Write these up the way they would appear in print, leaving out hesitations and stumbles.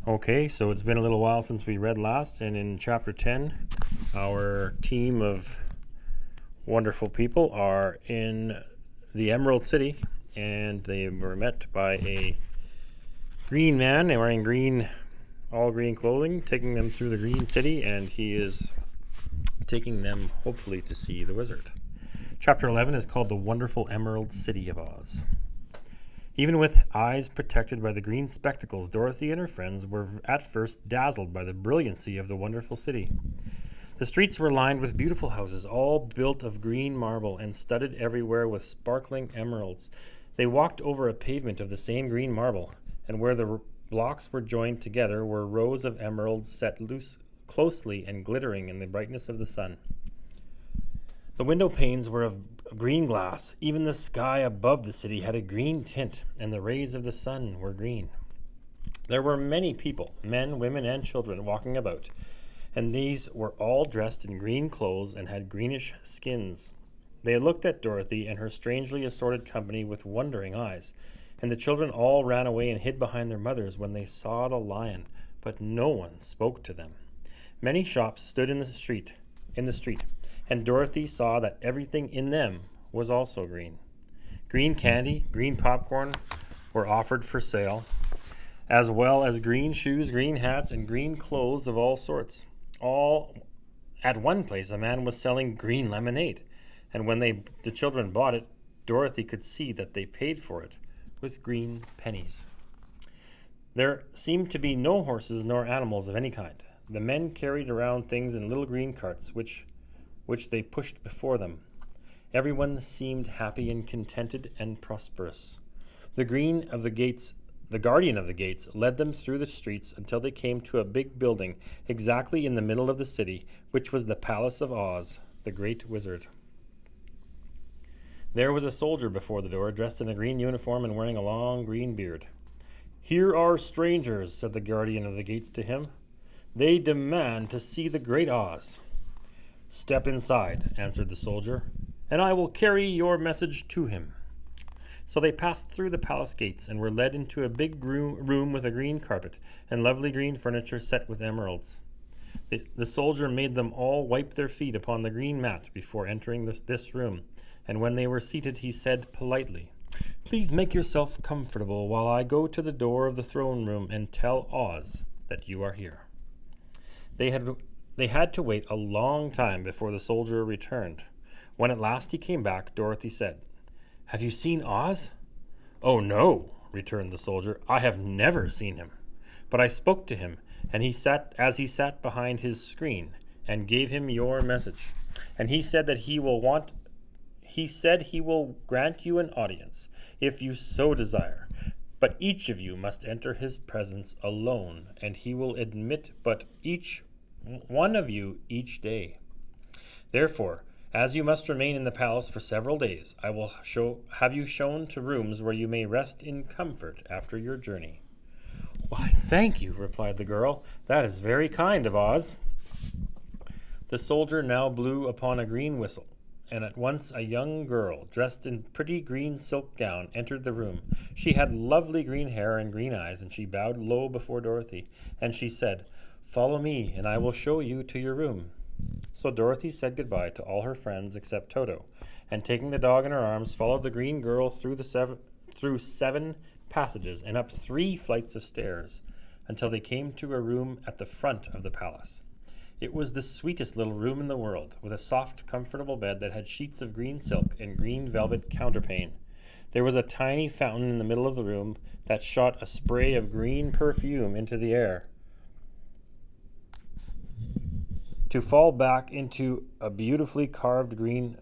Okay, so it's been a little while since we read last, and in chapter 10, our team of wonderful people are in the Emerald City, and they were met by a green man wearing all green clothing, taking them through the green city, and he is taking them hopefully to see the wizard. Chapter 11 is called The Wonderful Emerald City of Oz. Even with eyes protected by the green spectacles, Dorothy and her friends were at first dazzled by the brilliancy of the wonderful city. The streets were lined with beautiful houses, all built of green marble and studded everywhere with sparkling emeralds. They walked over a pavement of the same green marble, and where the blocks were joined together were rows of emeralds set loose closely and glittering in the brightness of the sun. The window panes were of green glass. Even the sky above the city had a green tint, and the rays of the sun were green. There were many people, men, women, and children, walking about, and these were all dressed in green clothes and had greenish skins. They looked at Dorothy and her strangely assorted company with wondering eyes, and the children all ran away and hid behind their mothers when they saw the lion, but no one spoke to them. Many shops stood in the street, and Dorothy saw that everything in them was also green. Green candy, green popcorn were offered for sale, as well as green shoes, green hats, and green clothes of all sorts. All at one place, a man was selling green lemonade, and when the children bought it, Dorothy could see that they paid for it with green pennies. There seemed to be no horses nor animals of any kind. The men carried around things in little green carts, which they pushed before them. Everyone seemed happy and contented and prosperous. The guardian of the gates led them through the streets until they came to a big building exactly in the middle of the city, which was the Palace of Oz, the Great Wizard. There was a soldier before the door, dressed in a green uniform and wearing a long green beard. "Here are strangers," said the guardian of the gates to him. "They demand to see the Great Oz." "Step inside," answered the soldier, "and I will carry your message to him." So they passed through the palace gates and were led into a big room with a green carpet and lovely green furniture set with emeralds. The soldier made them all wipe their feet upon the green mat before entering this room, and when they were seated he said politely, "Please make yourself comfortable while I go to the door of the throne room and tell Oz that you are here." They had to wait a long time before the soldier returned. When at last he came back, Dorothy said, "Have you seen Oz?" "Oh, no," returned the soldier. "I have never seen him. But I spoke to him, and he sat behind his screen, and gave him your message. And he said that he will grant you an audience, if you so desire. But each of you must enter his presence alone, and he will admit but one of you each day. Therefore, as you must remain in the palace for several days, I will have you shown to rooms where you may rest in comfort after your journey." "Why, thank you," replied the girl. "That is very kind of Oz." The soldier now blew upon a green whistle, and at once a young girl, dressed in pretty green silk gown, entered the room. She had lovely green hair and green eyes, and she bowed low before Dorothy, and she said, "Follow me, and I will show you to your room." So Dorothy said goodbye to all her friends except Toto, and taking the dog in her arms, followed the green girl through seven passages and up 3 flights of stairs, until they came to a room at the front of the palace. It was the sweetest little room in the world, with a soft, comfortable bed that had sheets of green silk and green velvet counterpane. There was a tiny fountain in the middle of the room that shot a spray of green perfume into the air, to fall back into a beautifully carved green.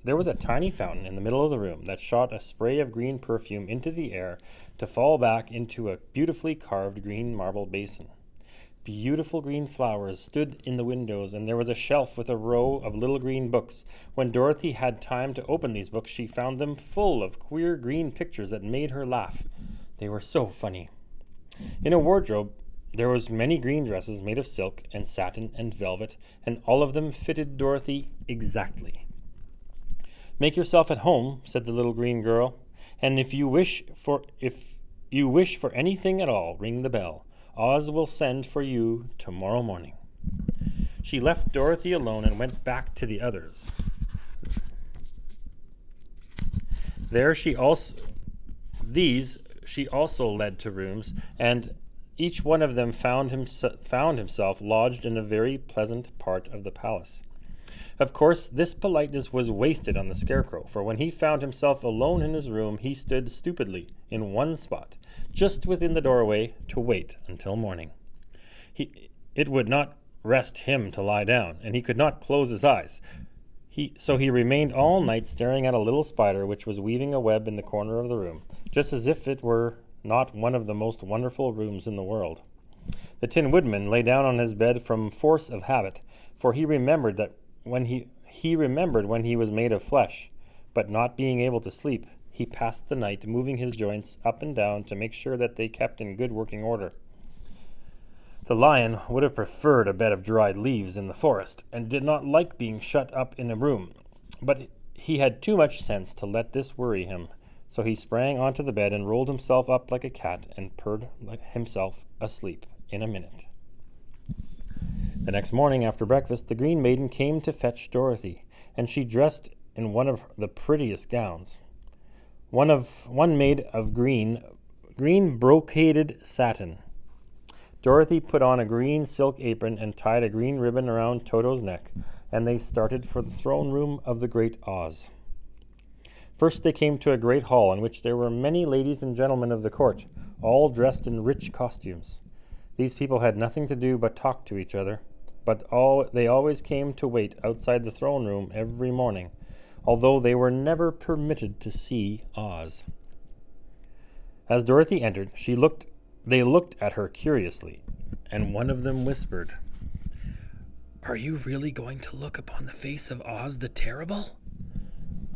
There was a tiny fountain in the middle of the room that shot a spray of green perfume into the air to fall back into a beautifully carved green marble basin. Beautiful green flowers stood in the windows, and there was a shelf with a row of little green books. When Dorothy had time to open these books, she found them full of queer green pictures that made her laugh. They were so funny. In a wardrobe, there was many green dresses made of silk and satin and velvet, and all of them fitted Dorothy exactly. "Make yourself at home," said the little green girl, "and if you wish for anything at all, ring the bell. Oz will send for you tomorrow morning." She left Dorothy alone and went back to the others. She also led to rooms, and each one of them found himself lodged in a very pleasant part of the palace. Of course, this politeness was wasted on the Scarecrow, for when he found himself alone in his room, he stood stupidly in one spot, just within the doorway, to wait until morning. It would not rest him to lie down, and he could not close his eyes. So he remained all night staring at a little spider which was weaving a web in the corner of the room, just as if it were not one of the most wonderful rooms in the world. The Tin Woodman lay down on his bed from force of habit, for he remembered when he was made of flesh, but not being able to sleep, he passed the night moving his joints up and down to make sure that they kept in good working order. The Lion would have preferred a bed of dried leaves in the forest, and did not like being shut up in a room, but he had too much sense to let this worry him, so he sprang onto the bed and rolled himself up like a cat and purred himself asleep in a minute. The next morning after breakfast, the Green Maiden came to fetch Dorothy, and she dressed in one of the prettiest gowns, one made of green brocaded satin. Dorothy put on a green silk apron and tied a green ribbon around Toto's neck, and they started for the throne room of the great Oz. First they came to a great hall in which there were many ladies and gentlemen of the court, all dressed in rich costumes. These people had nothing to do but talk to each other, but they always came to wait outside the throne room every morning, although they were never permitted to see Oz. As Dorothy entered, they looked at her curiously, and one of them whispered, "Are you really going to look upon the face of Oz the Terrible?"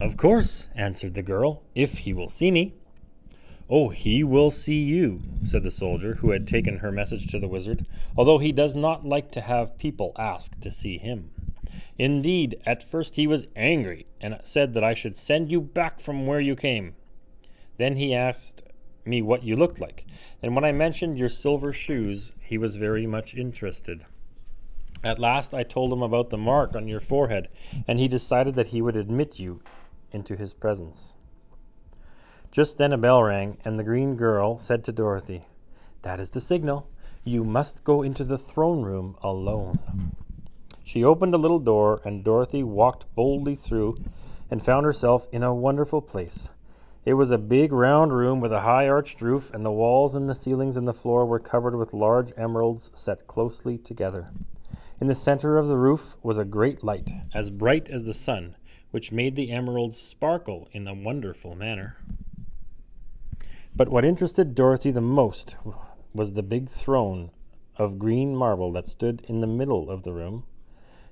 "Of course," answered the girl, "if he will see me." "Oh, he will see you," said the soldier, who had taken her message to the wizard, "although he does not like to have people ask to see him. Indeed, at first he was angry, and said that I should send you back from where you came. Then he asked me what you looked like, and when I mentioned your silver shoes, he was very much interested. At last I told him about the mark on your forehead, and he decided that he would admit you into his presence." Just then a bell rang, and the green girl said to Dorothy, "That is the signal. You must go into the throne room alone." She opened a little door, and Dorothy walked boldly through and found herself in a wonderful place. It was a big round room with a high arched roof, and the walls and the ceilings and the floor were covered with large emeralds set closely together. In the center of the roof was a great light, as bright as the sun, which made the emeralds sparkle in a wonderful manner. But what interested Dorothy the most was the big throne of green marble that stood in the middle of the room.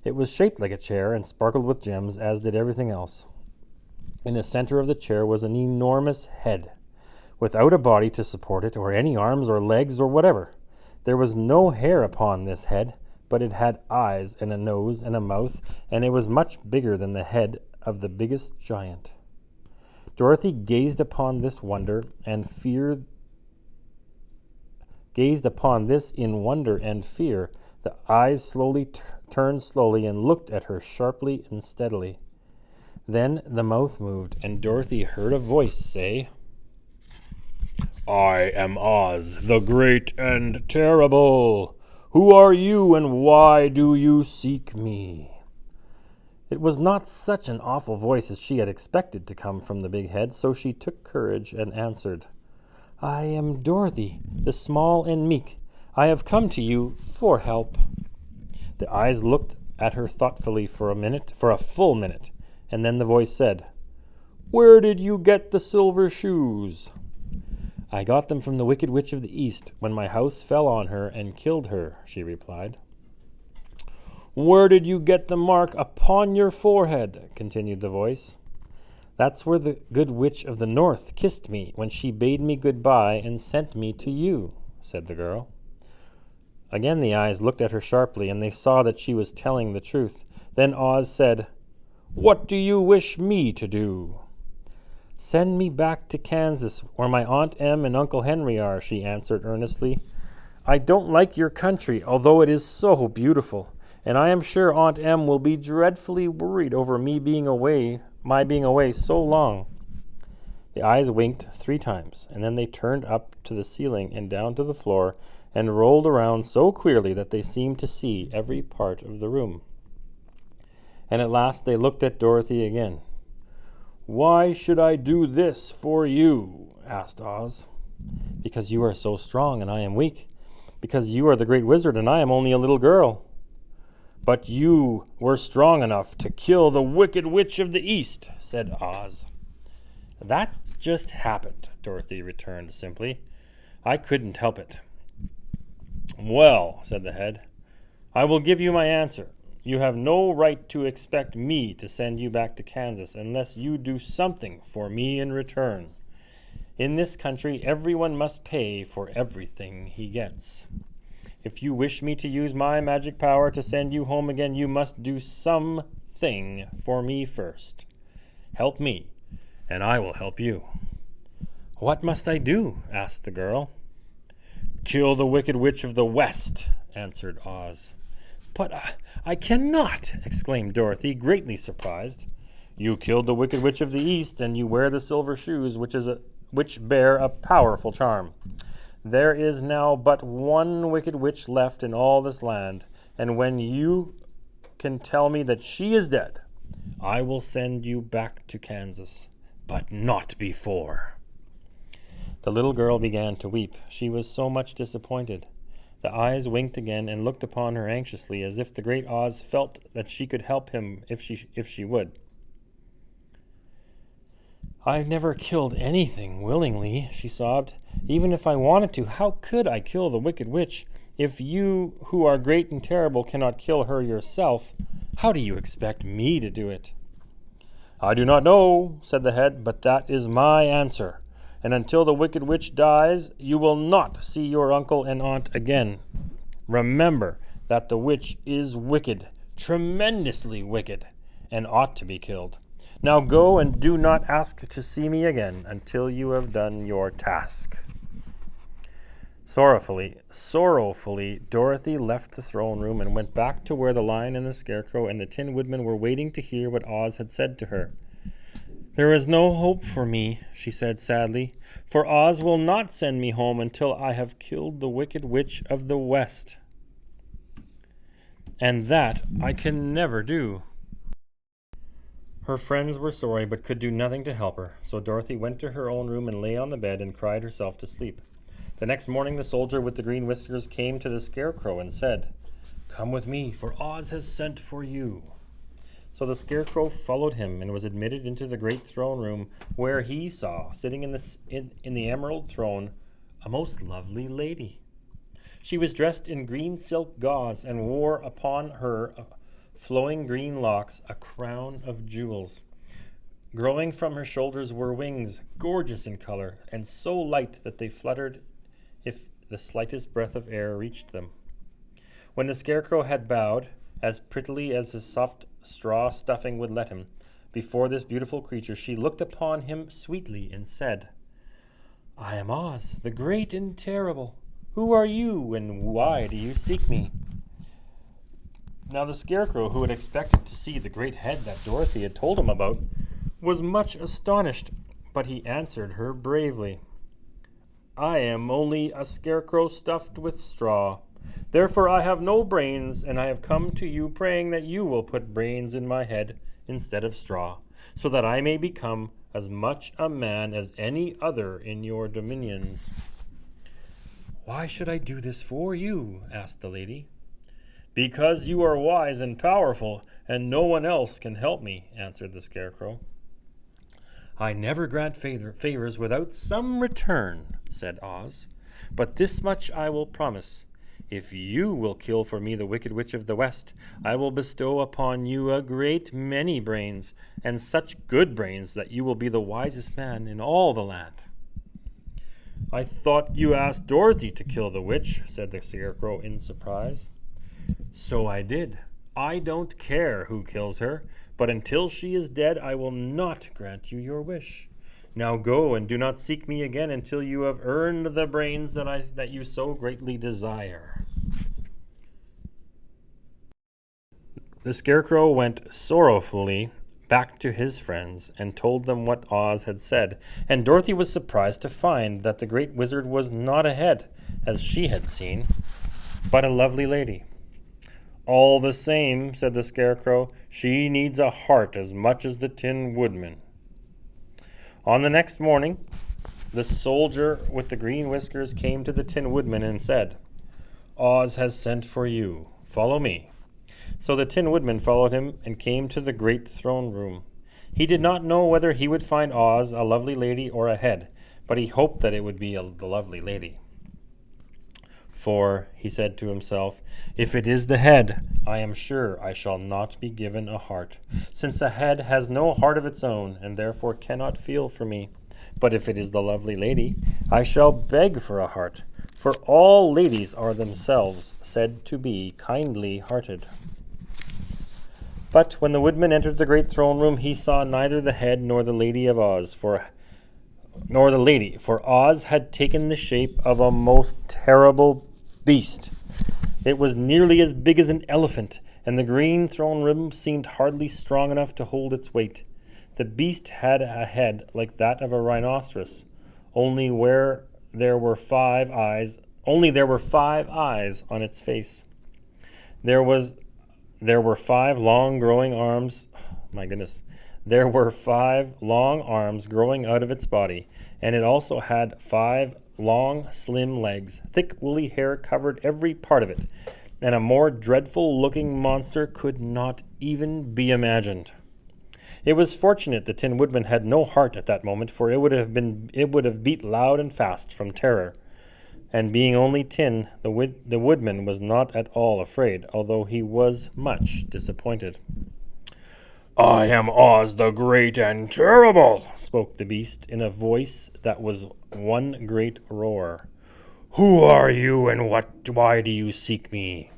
It was shaped like a chair and sparkled with gems, as did everything else. In the center of the chair was an enormous head, without a body to support it, or any arms or legs or whatever. There was no hair upon this head, but it had eyes and a nose and a mouth, and it was much bigger than the head of the biggest giant. Dorothy gazed upon this in wonder and fear. The eyes turned slowly and looked at her sharply and steadily. Then the mouth moved, and Dorothy heard a voice say, "I am Oz, the great and terrible. Who are you, and why do you seek me?" It was not such an awful voice as she had expected to come from the big head, so she took courage and answered, "I am Dorothy, the small and meek. I have come to you for help." The eyes looked at her thoughtfully for a full minute, and then the voice said, "Where did you get the silver shoes?" "I got them from the Wicked Witch of the East when my house fell on her and killed her," she replied. "Where did you get the mark upon your forehead?" continued the voice. "That's where the Good Witch of the North kissed me when she bade me goodbye and sent me to you," said the girl. Again the eyes looked at her sharply, and they saw that she was telling the truth. Then Oz said, "What do you wish me to do?" "Send me back to Kansas, where my Aunt Em and Uncle Henry are," she answered earnestly. I don't like your country, although it is so beautiful, and I am sure Aunt Em will be dreadfully worried over my being away so long." The eyes winked 3 times, and then they turned up to the ceiling and down to the floor and rolled around so queerly that they seemed to see every part of the room. And at last they looked at Dorothy again. "Why should I do this for you?" asked Oz. "Because you are so strong and I am weak. Because you are the great wizard and I am only a little girl." "But you were strong enough to kill the Wicked Witch of the East," said Oz. "That just happened," Dorothy returned simply. "I couldn't help it." "Well," said the head, "I will give you my answer. You have no right to expect me to send you back to Kansas unless you do something for me in return. In this country, everyone must pay for everything he gets. If you wish me to use my magic power to send you home again, you must do something for me first. Help me, and I will help you." "What must I do?" asked the girl. "Kill the Wicked Witch of the West," answered Oz. "But I cannot!" exclaimed Dorothy, greatly surprised. "You killed the Wicked Witch of the East, and you wear the silver shoes, which bear a powerful charm. There is now but one Wicked Witch left in all this land, and when you can tell me that she is dead, I will send you back to Kansas, but not before." The little girl began to weep. She was so much disappointed. The eyes winked again and looked upon her anxiously, as if the great Oz felt that she could help him if she would. "I've never killed anything willingly," she sobbed. "Even if I wanted to, how could I kill the Wicked Witch? If you, who are great and terrible, cannot kill her yourself, how do you expect me to do it?" "I do not know," said the head, "but that is my answer. And until the Wicked Witch dies, you will not see your uncle and aunt again. Remember that the witch is wicked, tremendously wicked, and ought to be killed. Now go and do not ask to see me again until you have done your task." Sorrowfully, Dorothy left the throne room and went back to where the Lion and the Scarecrow and the Tin Woodman were waiting to hear what Oz had said to her. "There is no hope for me," she said sadly, "for Oz will not send me home until I have killed the Wicked Witch of the West. And that I can never do." Her friends were sorry but could do nothing to help her, so Dorothy went to her own room and lay on the bed and cried herself to sleep. The next morning the soldier with the green whiskers came to the Scarecrow and said, "Come with me, for Oz has sent for you." So the Scarecrow followed him and was admitted into the great throne room, where he saw, sitting in the emerald throne, a most lovely lady. She was dressed in green silk gauze and wore upon her flowing green locks a crown of jewels. Growing from her shoulders were wings, gorgeous in color, and so light that they fluttered if the slightest breath of air reached them. When the Scarecrow had bowed, as prettily as his soft straw stuffing would let him, before this beautiful creature, she looked upon him sweetly and said, "I am Oz, the great and terrible. Who are you, and why do you seek me?" Now the Scarecrow, who had expected to see the great head that Dorothy had told him about, was much astonished, but he answered her bravely. "I am only a scarecrow stuffed with straw. Therefore I have no brains, and I have come to you praying that you will put brains in my head instead of straw, so that I may become as much a man as any other in your dominions." "Why should I do this for you?" asked the lady. "Because you are wise and powerful, and no one else can help me," answered the Scarecrow. "I never grant favors without some return," said Oz. "But this much I will promise. If you will kill for me the Wicked Witch of the West, I will bestow upon you a great many brains, and such good brains that you will be the wisest man in all the land." "I thought you asked Dorothy to kill the witch," said the Scarecrow in surprise. "So I did. I don't care who kills her, but until she is dead I will not grant you your wish. Now go and do not seek me again until you have earned the brains that you so greatly desire." The Scarecrow went sorrowfully back to his friends and told them what Oz had said, and Dorothy was surprised to find that the Great Wizard was not a head, as she had seen, but a lovely lady. "All the same," said the Scarecrow, "she needs a heart as much as the Tin Woodman." On the next morning, the soldier with the green whiskers came to the Tin Woodman and said, "Oz has sent for you. Follow me." So the Tin Woodman followed him and came to the great throne room. He did not know whether he would find Oz a lovely lady or a head, but he hoped that it would be the lovely lady. "For," he said to himself, "if it is the head, I am sure I shall not be given a heart, since a head has no heart of its own, and therefore cannot feel for me. But if it is the lovely lady, I shall beg for a heart, for all ladies are themselves said to be kindly-hearted." But when the Woodman entered the great throne room, he saw neither the head nor the lady, for Oz had taken the shape of a most terrible beast. It was nearly as big as an elephant, and the green throne room seemed hardly strong enough to hold its weight. The beast had a head like that of a rhinoceros, only there were 5 eyes on its face. There were 5 long growing arms. My goodness. There were 5 long arms growing out of its body, and it also had 5 long, slim legs. Thick, woolly hair covered every part of it, and a more dreadful-looking monster could not even be imagined. It was fortunate the Tin Woodman had no heart at that moment, for it would have beat loud and fast from terror. And being only tin, the Woodman was not at all afraid, although he was much disappointed. "I am Oz the Great and Terrible," spoke the beast in a voice that was one great roar. "Who are you, and why do you seek me?"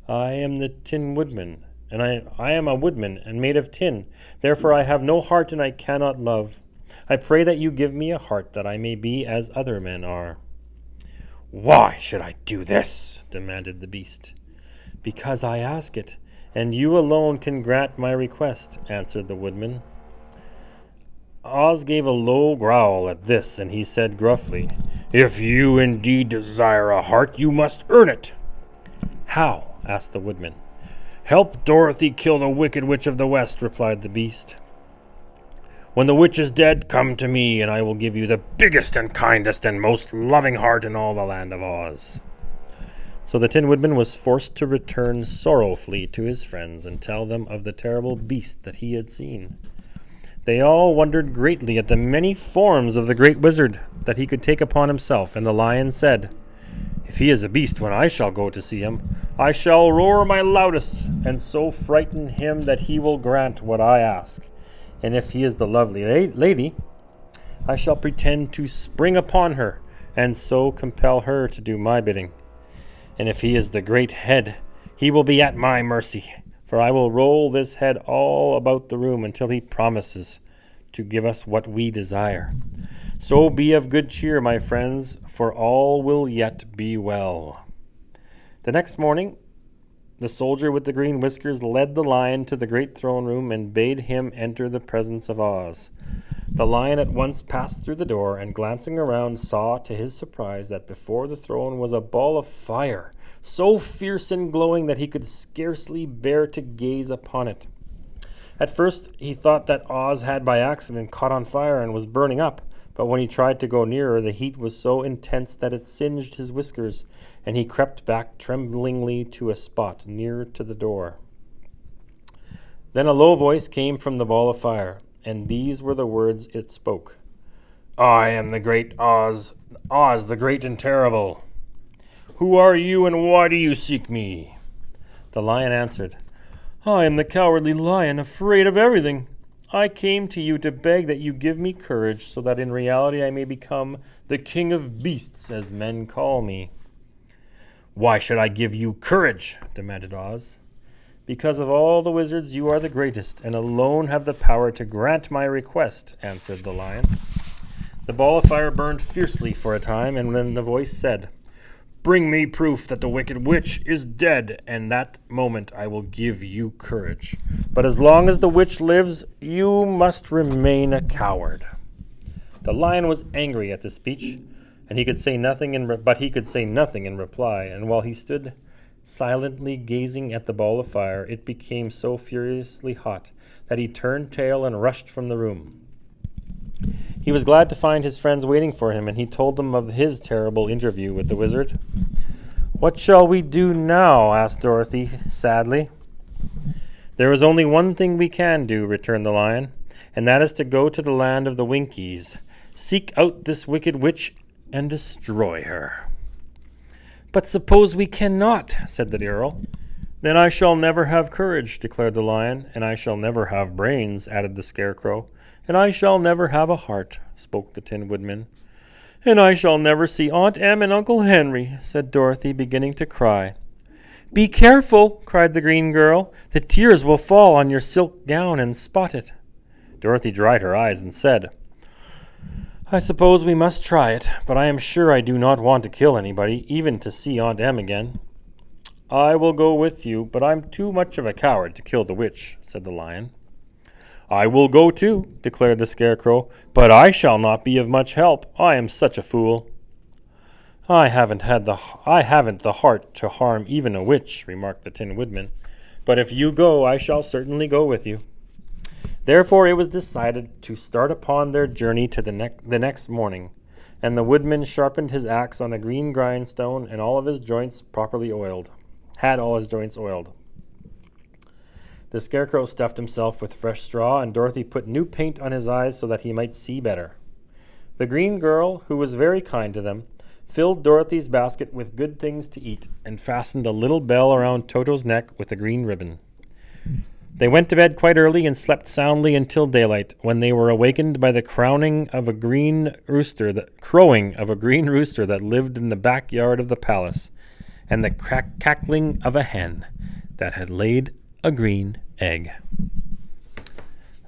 "I am the Tin Woodman, and I am a woodman and made of tin. Therefore I have no heart and I cannot love. I pray that you give me a heart that I may be as other men are." "Why should I do this?" demanded the beast. "Because I ask it, and you alone can grant my request," answered the Woodman. Oz gave a low growl at this, and he said gruffly, "If you indeed desire a heart, you must earn it." "How?" asked the Woodman. "Help Dorothy kill the Wicked Witch of the West," replied the beast. "When the witch is dead, come to me, and I will give you the biggest and kindest and most loving heart in all the land of Oz." So the Tin Woodman was forced to return sorrowfully to his friends and tell them of the terrible beast that he had seen. They all wondered greatly at the many forms of the Great Wizard that he could take upon himself, and the Lion said, "If he is a beast when I shall go to see him, I shall roar my loudest, and so frighten him that he will grant what I ask. And if he is the lovely lady, I shall pretend to spring upon her, and so compel her to do my bidding. And if he is the great head, he will be at my mercy, for I will roll this head all about the room until he promises to give us what we desire. So be of good cheer, my friends, for all will yet be well." The next morning, the soldier with the green whiskers led the Lion to the great throne room and bade him enter the presence of Oz. The Lion at once passed through the door, and glancing around saw to his surprise that before the throne was a ball of fire, so fierce and glowing that he could scarcely bear to gaze upon it. At first he thought that Oz had by accident caught on fire and was burning up, but when he tried to go nearer, the heat was so intense that it singed his whiskers, and he crept back tremblingly to a spot near to the door. Then a low voice came from the ball of fire, and these were the words it spoke. "I am the great Oz the Great and Terrible. Who are you, and why do you seek me?" The Lion answered, "I am the Cowardly Lion, afraid of everything. I came to you to beg that you give me courage, so that in reality I may become the King of Beasts, as men call me." "Why should I give you courage?" demanded Oz. "Because of all the wizards you are the greatest, and alone have the power to grant my request," answered the lion. The ball of fire burned fiercely for a time, and then the voice said, "Bring me proof that the wicked witch is dead, and that moment I will give you courage. But as long as the witch lives, you must remain a coward." The lion was angry at this speech, and he could say nothing in reply, and while he stood silently gazing at the ball of fire, it became so furiously hot that he turned tail and rushed from the room. He was glad to find his friends waiting for him, and he told them of his terrible interview with the wizard. "What shall we do now?" asked Dorothy sadly. "There is only one thing we can do," returned the lion, "and that is to go to the land of the Winkies, seek out this wicked witch, and destroy her." "But suppose we cannot?" said the Earl. "Then I shall never have courage," declared the lion. "And I shall never have brains," added the Scarecrow. "And I shall never have a heart," spoke the Tin Woodman. "And I shall never see Aunt Em and Uncle Henry," said Dorothy, beginning to cry. "Be careful!" cried the green girl. "The tears will fall on your silk gown and spot it." Dorothy dried her eyes and said, "I suppose we must try it, but I am sure I do not want to kill anybody, even to see Aunt Em again." "I will go with you, but I'm too much of a coward to kill the witch," said the lion. "I will go too," declared the Scarecrow, "but I shall not be of much help. I am such a fool." I haven't the heart to harm even a witch," remarked the Tin Woodman. "But if you go, I shall certainly go with you." Therefore it was decided to start upon their journey to the next morning, and the woodman sharpened his axe on a green grindstone and all his joints oiled. The Scarecrow stuffed himself with fresh straw, and Dorothy put new paint on his eyes so that he might see better. The green girl, who was very kind to them, filled Dorothy's basket with good things to eat and fastened a little bell around Toto's neck with a green ribbon. They went to bed quite early and slept soundly until daylight, when they were awakened by the crowing of a green rooster that lived in the backyard of the palace, and the cackling of a hen that had laid a green egg.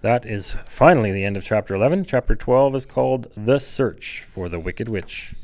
That is finally the end of Chapter 11. Chapter 12 is called The Search for the Wicked Witch.